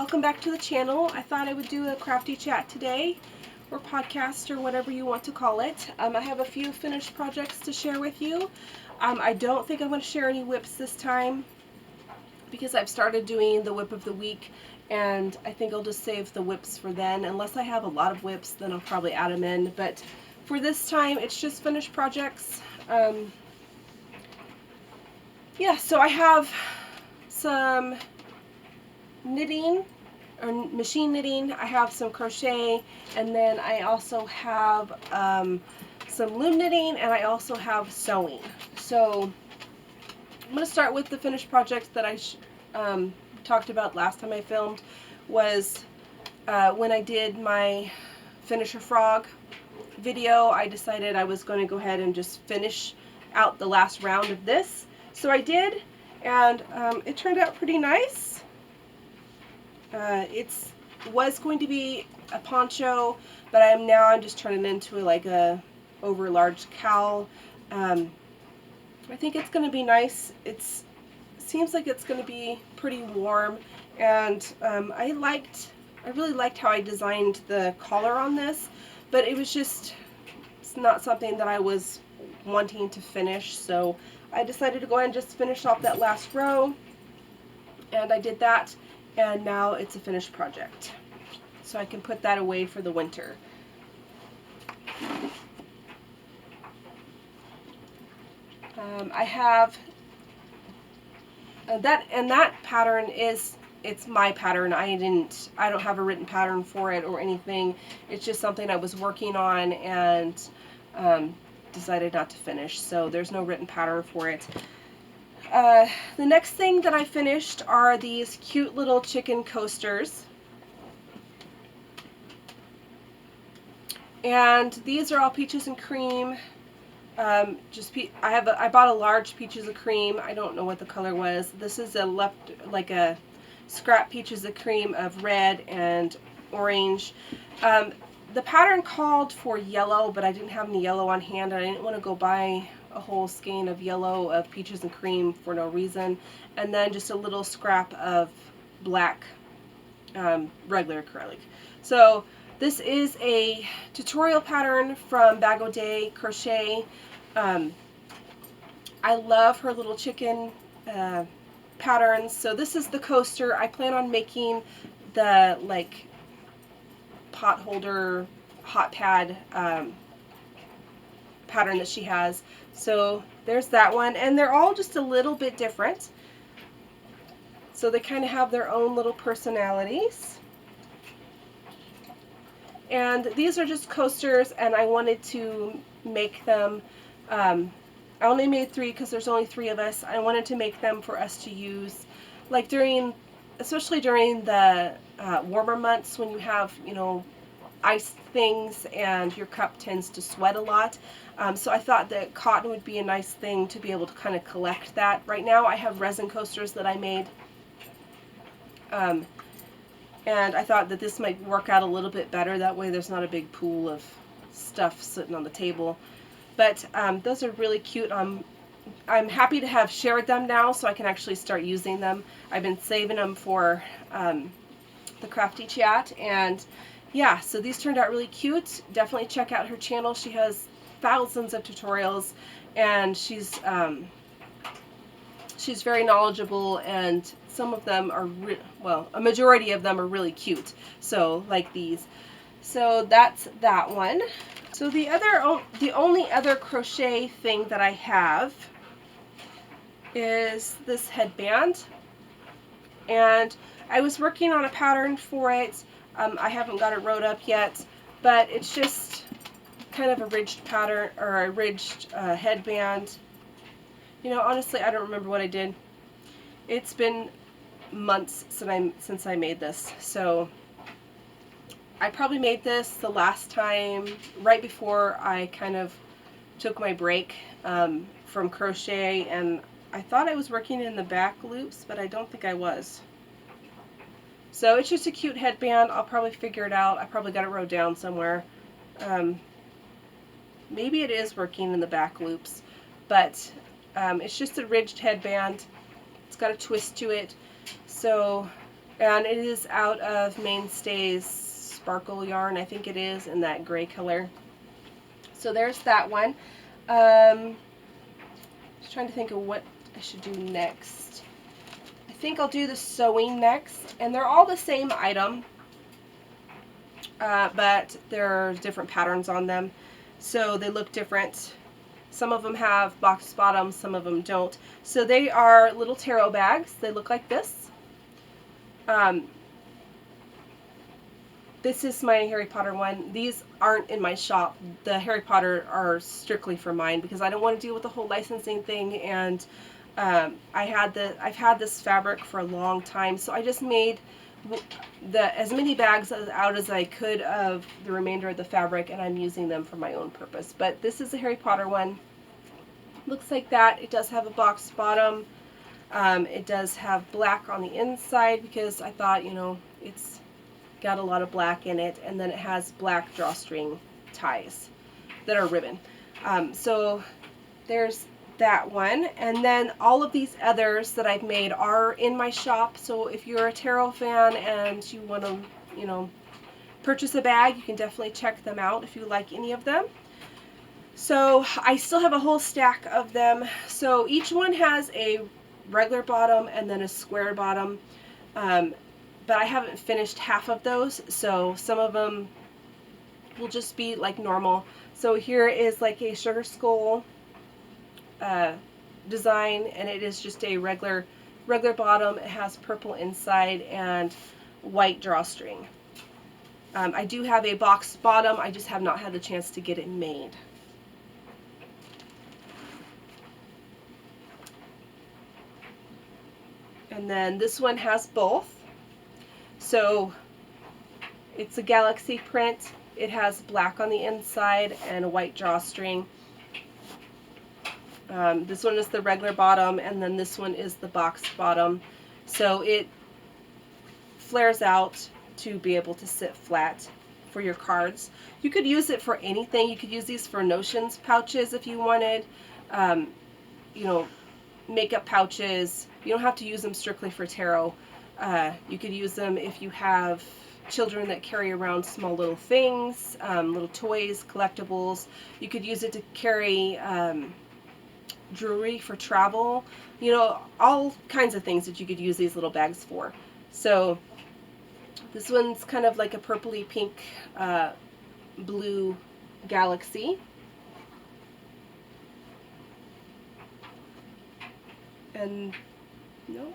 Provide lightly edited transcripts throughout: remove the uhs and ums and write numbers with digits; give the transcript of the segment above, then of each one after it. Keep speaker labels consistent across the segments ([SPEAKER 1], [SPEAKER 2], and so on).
[SPEAKER 1] welcome back to the channel. I thought I would do a crafty chat today, or podcast, or whatever you want to call it. I have a few finished projects to share with you. I don't think I'm going to share any whips this time, because I've started doing the whip of the week, and I think I'll just save the whips for then. Unless I have a lot of whips, then I'll probably add them in. But for this time, it's just finished projects. Yeah, so I have some knitting or machine knitting, I have some crochet, and then I also have some loom knitting, and I also have sewing. So I'm going to start with the finished projects that I talked about last time I filmed. Was when I did my Finish a Frog video, I decided I was going to go ahead and just finish out the last round of this. So I did, and it turned out pretty nice. It was going to be a poncho, but I'm just turning it into like a over large cowl. I think it's going to be nice. It seems like it's going to be pretty warm, and I really liked how I designed the collar on this, but it's not something that I was wanting to finish, so I decided to go ahead and just finish off that last row, and I did that. And now it's a finished project. So I can put that away for the winter. I have that pattern it's my pattern. I don't have a written pattern for it or anything. It's just something I was working on and decided not to finish. So there's no written pattern for it. The next thing that I finished are these cute little chicken coasters. And these are all peaches and cream. I bought a large peaches and cream. I don't know what the color was. This is a scrap peaches and cream of red and orange. The pattern called for yellow, but I didn't have any yellow on hand. I didn't want to go buy a whole skein of yellow of peaches and cream for no reason, and then just a little scrap of black regular acrylic. So this is a tutorial pattern from Bag O' Day Crochet. I love her little chicken patterns. So this is the coaster. I plan on making the pot holder hot pad pattern that she has. So there's that one, and they're all just a little bit different, so they kind of have their own little personalities. And these are just coasters, and I wanted to make them, I only made 3 because there's only 3 of us. I wanted to make them for us to use like especially during the warmer months when you have, ice things and your cup tends to sweat a lot. So I thought that cotton would be a nice thing to be able to kind of collect that. Right now I have resin coasters that I made, and I thought that this might work out a little bit better. That way there's not a big pool of stuff sitting on the table. But those are really cute. I'm happy to have shared them now, so I can actually start using them. I've been saving them for the Crafty Chat, and yeah, so these turned out really cute. Definitely check out her channel. She has thousands of tutorials, and she's very knowledgeable, and some of them are a majority of them are really cute. So like these. So that's that one. So the only other crochet thing that I have is this headband, and I was working on a pattern for it. I haven't got it wrote up yet, but it's just kind of a ridged pattern, or a ridged headband. Honestly, I don't remember what I did. It's been months since I made this, so I probably made this the last time right before I kind of took my break from crochet, and I thought I was working in the back loops, but I don't think I was. So it's just a cute headband. I'll probably figure it out. I probably got it wrote down somewhere. Maybe it is working in the back loops, but it's just a ridged headband. It's got a twist to it. So And it is out of Mainstay's Sparkle yarn, I think it is, in that gray color. So there's that one. Just trying to think of what I should do next. I think I'll do the sewing next, and they're all the same item, but there are different patterns on them, so they look different. Some of them have box bottoms, some of them don't. So they are little tarot bags. They look like this. This is my Harry Potter one. These aren't in my shop. The Harry Potter are strictly for mine because I don't want to deal with the whole licensing thing, and I've had this fabric for a long time, so I just made as many bags out as I could of the remainder of the fabric, and I'm using them for my own purpose. But this is a Harry Potter one. Looks like that. It does have a box bottom. It does have black on the inside because I thought, you know, it's got a lot of black in it, and then it has black drawstring ties that are ribbon. So there's that one, and then all of these others that I've made are in my shop. So if you're a tarot fan and you want to, you know, purchase a bag, you can definitely check them out if you like any of them. So I still have a whole stack of them. So each one has a regular bottom and then a square bottom, but I haven't finished half of those, so some of them will just be like normal. So here is like a sugar skull design, and it is just a regular bottom. It has purple inside and white drawstring. I do have a box bottom. I just have not had the chance to get it made. And then this one has both. So it's a galaxy print. It has black on the inside and a white drawstring. This one is the regular bottom, and then this one is the box bottom. So it flares out to be able to sit flat for your cards. You could use it for anything. You could use these for notions pouches if you wanted. You know, makeup pouches. You don't have to use them strictly for tarot. You could use them if you have children that carry around small little things, little toys, collectibles. You could use it to carry jewelry for travel. You know, all kinds of things that you could use these little bags for. So this one's kind of like a purpley pink blue galaxy. And no,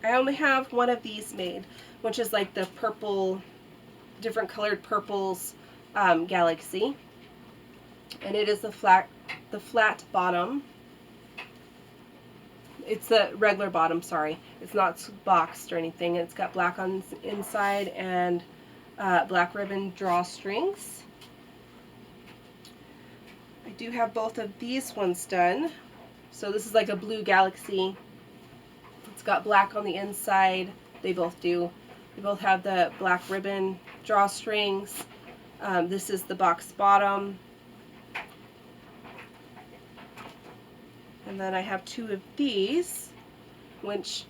[SPEAKER 1] I only have one of these made, which is like the purple, different colored purples galaxy, and it is the flat bottom. It's the regular bottom, sorry. It's not boxed or anything. It's got black on the inside and black ribbon drawstrings. I do have both of these ones done. So this is like a blue galaxy. It's got black on the inside. They both do. They both have the black ribbon drawstrings. This is the box bottom. And then I have two of these, which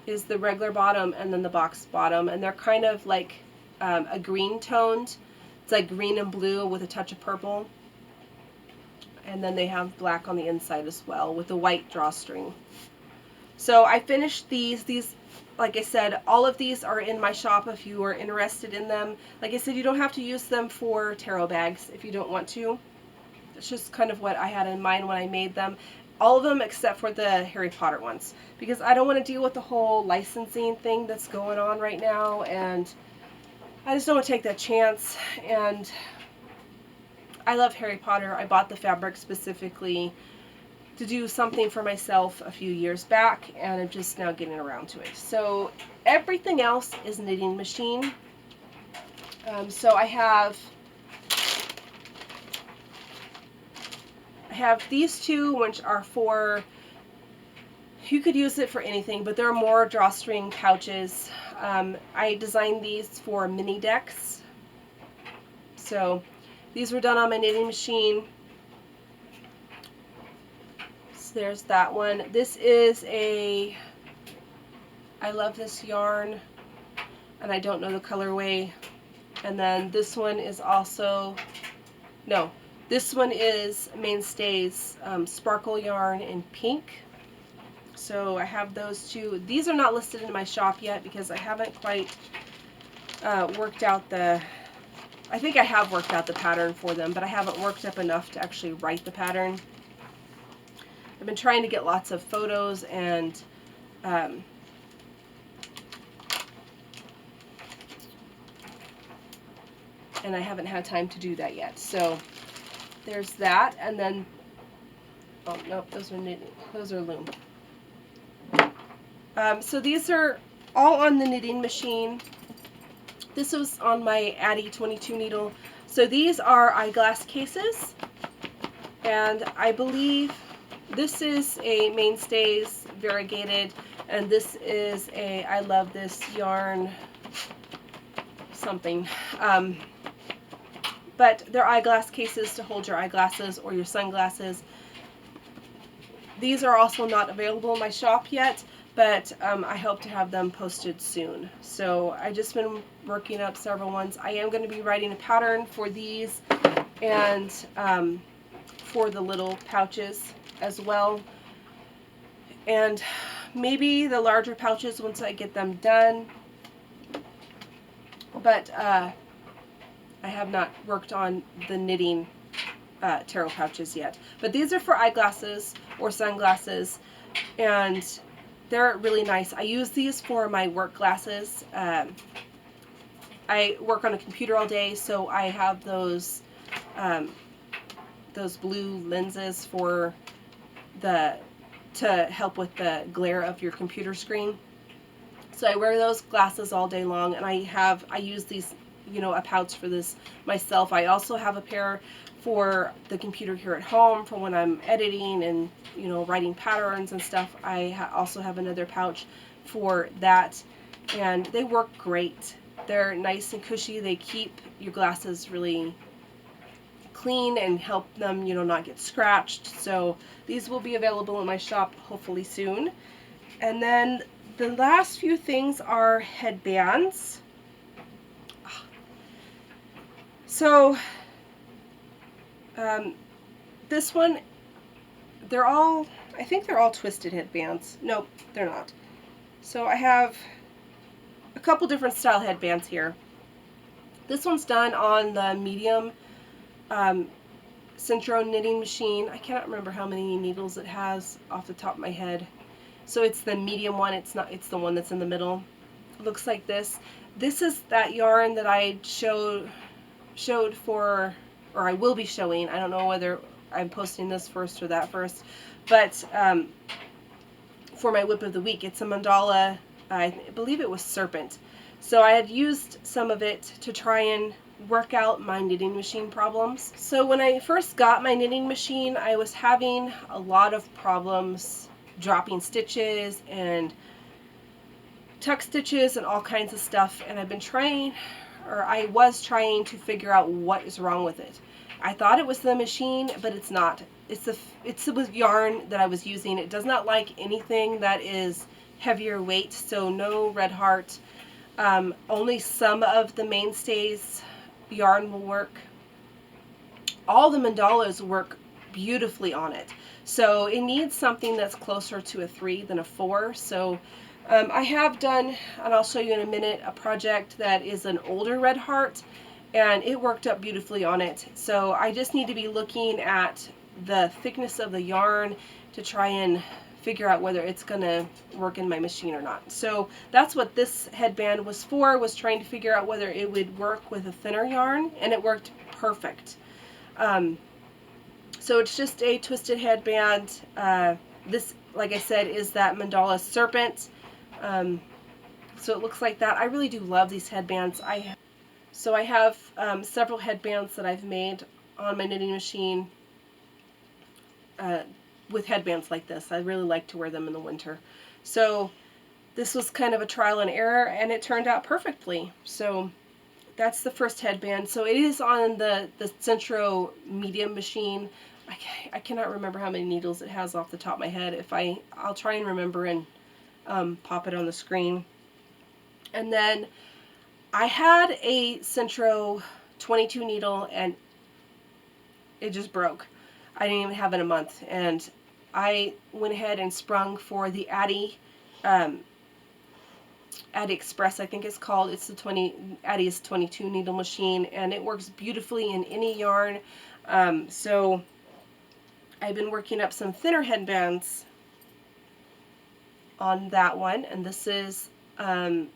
[SPEAKER 1] is the regular bottom and then the box bottom. And they're kind of like a green toned. It's like green and blue with a touch of purple. And then they have black on the inside as well with the white drawstring. So I finished these. These, like I said, all of these are in my shop if you are interested in them. Like I said, you don't have to use them for tarot bags if you don't want to. It's just kind of what I had in mind when I made them. All of them except for the Harry Potter ones, because I don't want to deal with the whole licensing thing that's going on right now, and I just don't want to take that chance. And I love Harry Potter. I bought the fabric specifically to do something for myself a few years back, and I'm just now getting around to it. So everything else is knitting machine. So I have these two, which are for, you could use it for anything, but they're more drawstring pouches. I designed these for mini decks. So these were done on my knitting machine. So there's that one. This is I love this yarn. and I don't know the colorway. And then this one is also, no, this one is Mainstays Sparkle Yarn in pink. So I have those two. These are not listed in my shop yet because I haven't quite worked out the, I think I have worked out the pattern for them, but I haven't worked up enough to actually write the pattern. I've been trying to get lots of photos and and I haven't had time to do that yet. So there's that, and then, oh nope, those are knitting, those are loom. So these are all on the knitting machine. This was on my Addy 22 needle. So these are eyeglass cases, and I believe this is a Mainstays variegated, and this is a I Love This yarn something. But they're eyeglass cases to hold your eyeglasses or your sunglasses. These are also not available in my shop yet, but I hope to have them posted soon. So I've just been working up several ones. I am going to be writing a pattern for these and for the little pouches as well. And maybe the larger pouches once I get them done. But I have not worked on the knitting tarot pouches yet. But these are for eyeglasses or sunglasses, and they're really nice. I use these for my work glasses. I work on a computer all day, so I have those blue lenses for to help with the glare of your computer screen. So I wear those glasses all day long, and I use these, a pouch for this myself. I also have a pair for the computer here at home for when I'm editing and, writing patterns and stuff. I also have another pouch for that, and they work great. They're nice and cushy. They keep your glasses really clean and help them, not get scratched. So these will be available in my shop hopefully soon. And then the last few things are headbands. So this one, I think they're all twisted headbands. Nope, they're not. So I have a couple different style headbands here. This one's done on the medium Centro knitting machine. I cannot remember how many needles it has off the top of my head. So it's the medium one. It's the one that's in the middle. It looks like this. This is that yarn that I showed for, or I will be showing. I don't know whether I'm posting this first or that first, but for my whip of the week, it's a mandala. I believe it was serpent. So I had used some of it to try and work out my knitting machine problems. So when I first got my knitting machine, I was having a lot of problems dropping stitches and tuck stitches and all kinds of stuff, and I was trying to figure out what is wrong with it. I thought it was the machine, but it's not. It's the yarn that I was using. It does not like anything that is heavier weight, so no Red Heart. Only some of the Mainstays yarn will work. All the mandalas work beautifully on it. So it needs something that's closer to a 3 than a 4. So I have done, and I'll show you in a minute, a project that is an older Red Heart, and it worked up beautifully on it. So I just need to be looking at the thickness of the yarn to try and figure out whether it's going to work in my machine or not. So that's what this headband was for, was trying to figure out whether it would work with a thinner yarn, and it worked perfect. So it's just a twisted headband. This, like I said, is that mandala serpent. So it looks like that. I really do love these headbands. So I have several headbands that I've made on my knitting machine with headbands like this. I really like to wear them in the winter. So this was kind of a trial and error, and it turned out perfectly. So that's the first headband. So it is on the Centro medium machine. I cannot remember how many needles it has off the top of my head. I'll try and remember and pop it on the screen. And then I had a Centro 22 needle and it just broke. I didn't even have it a month, and I went ahead and sprung for the Addy Express, I think it's called. It's the Addy's 22 needle machine, and it works beautifully in any yarn. So I've been working up some thinner headbands on that one, and this is, I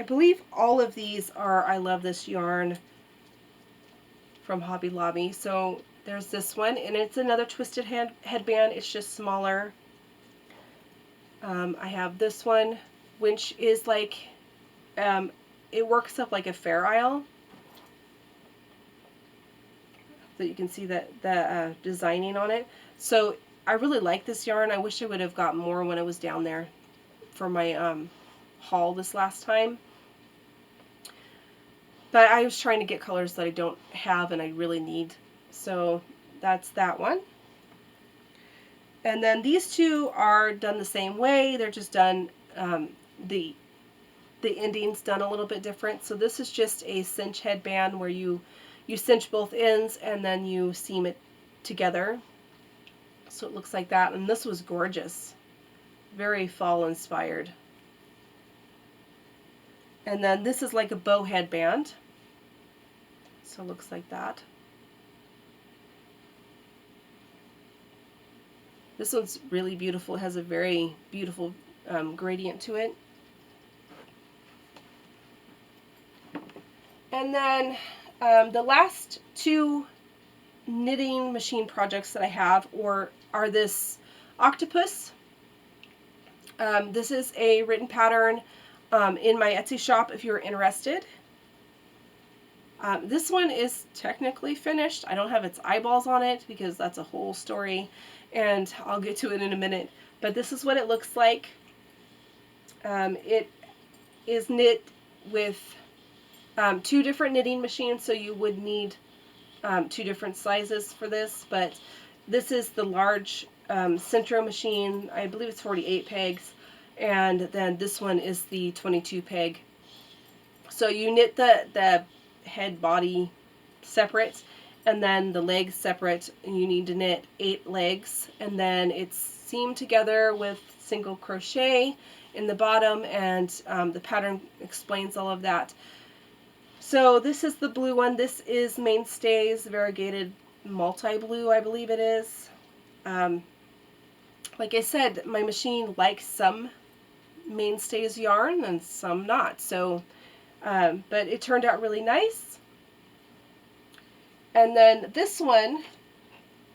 [SPEAKER 1] believe all of these are I Love This Yarn from Hobby Lobby. So there's this one, and it's another twisted headband. It's just smaller. I have this one, which is like, it works up like a fair isle. So you can see the designing on it. So I really like this yarn. I wish I would have got more when I was down there for my haul this last time. But I was trying to get colors that I don't have and I really need. So that's that one. And then these two are done the same way. They're just done, the ending's done a little bit different. So this is just a cinch headband where you cinch both ends and then you seam it together. So it looks like that. And this was gorgeous. Very fall inspired. And then this is like a bow headband. So it looks like that. This one's really beautiful. It has a very beautiful gradient to it. And then the last two knitting machine projects that I have are this octopus. This is a written pattern in my Etsy shop if you're interested. This one is technically finished. I don't have its eyeballs on it because that's a whole story, and I'll get to it in a minute. But this is what it looks like. It is knit with two different knitting machines, so you would need two different sizes for this. But this is the large Centro machine. I believe it's 48 pegs. And then this one is the 22 peg. So you knit the head body separate and then the legs separate, and you need to knit 8 legs, and then it's seamed together with single crochet in the bottom, and the pattern explains all of that. So this is the blue one. This is Mainstays variegated multi-blue, I believe it is. Like I said, my machine likes some Mainstays yarn and some not. So, but it turned out really nice. And then this one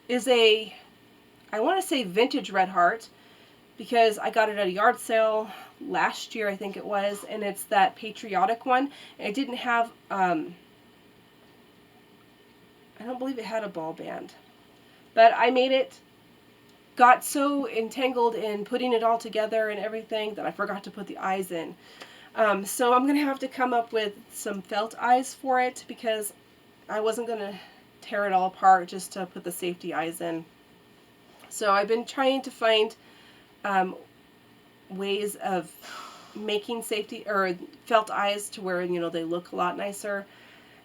[SPEAKER 1] is I want to say vintage Red Heart, because I got it at a yard sale last year, I think it was, and it's that patriotic one. And it didn't have, I don't believe it had a ball band, but I made it, got so entangled in putting it all together and everything that I forgot to put the eyes in. So I'm going to have to come up with some felt eyes for it, because I wasn't going to tear it all apart just to put the safety eyes in. So I've been trying to find ways of making safety or felt eyes to where, you know, they look a lot nicer,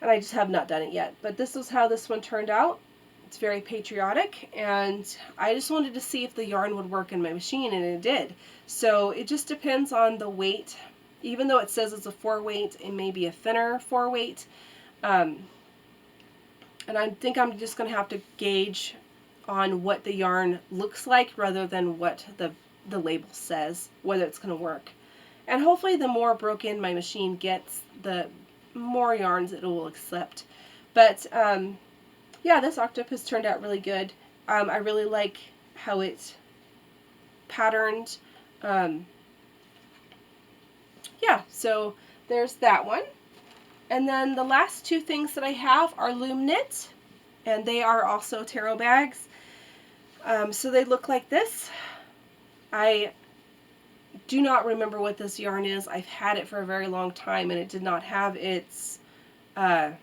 [SPEAKER 1] and I just have not done it yet. But this is how this one turned out. It's very patriotic, and I just wanted to see if the yarn would work in my machine, and it did. So it just depends on the weight. Even though it says it's a 4-weight, it may be a thinner 4-weight. And I think I'm just going to have to gauge on what the yarn looks like rather than what the label says, whether it's going to work. And hopefully the more broken my machine gets, the more yarns it will accept. But yeah, this octopus turned out really good. I really like how it patterned. Yeah, so there's that one. And then the last two things that I have are loom knit, and they are also taro bags. So they look like this. I do not remember what this yarn is. I've had it for a very long time, and it did not have its band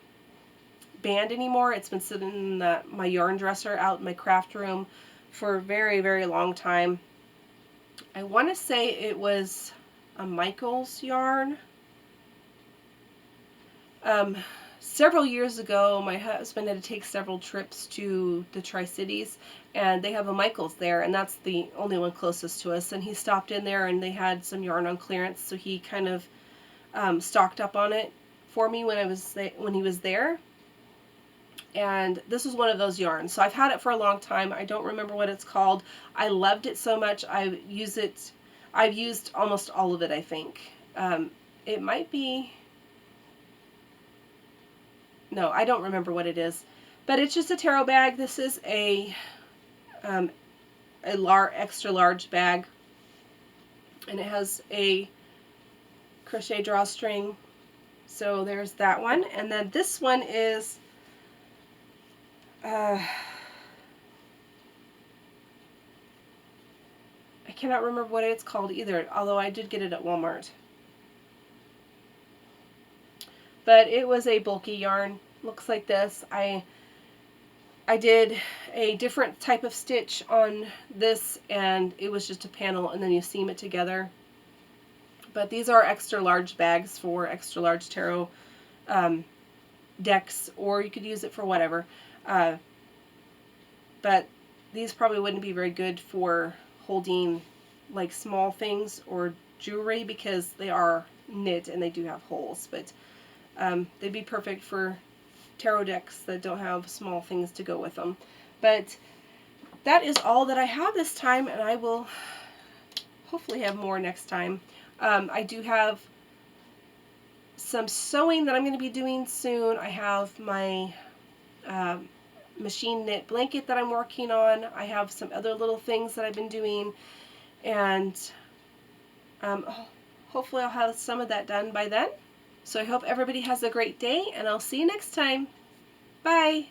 [SPEAKER 1] anymore. It's been sitting in my yarn dresser out in my craft room for a very, very long time. I want to say it was a Michael's yarn. Several years ago, my husband had to take several trips to the Tri-Cities, and they have a Michael's there, and that's the only one closest to us. And he stopped in there, and they had some yarn on clearance, so he kind of stocked up on it for me when he was there. And this was one of those yarns. So I've had it for a long time. I don't remember what it's called. I loved it so much. I've used almost all of it, I think. It might be... No, I don't remember what it is. But it's just a taro bag. This is a extra large bag. And it has a crochet drawstring. So there's that one. And then this one is... I cannot remember what it's called either, although I did get it at Walmart. But it was a bulky yarn. Looks like this. I did a different type of stitch on this, and it was just a panel, and then you seam it together. But these are extra large bags for extra large taro decks, or you could use it for whatever. But these probably wouldn't be very good for holding like small things or jewelry because they are knit and they do have holes. But they'd be perfect for tarot decks that don't have small things to go with them. But that is all that I have this time, and I will hopefully have more next time. I do have some sewing that I'm going to be doing soon. I have my machine knit blanket that I'm working on. I have some other little things that I've been doing, and hopefully I'll have some of that done by then. So I hope everybody has a great day, and I'll see you next time. Bye!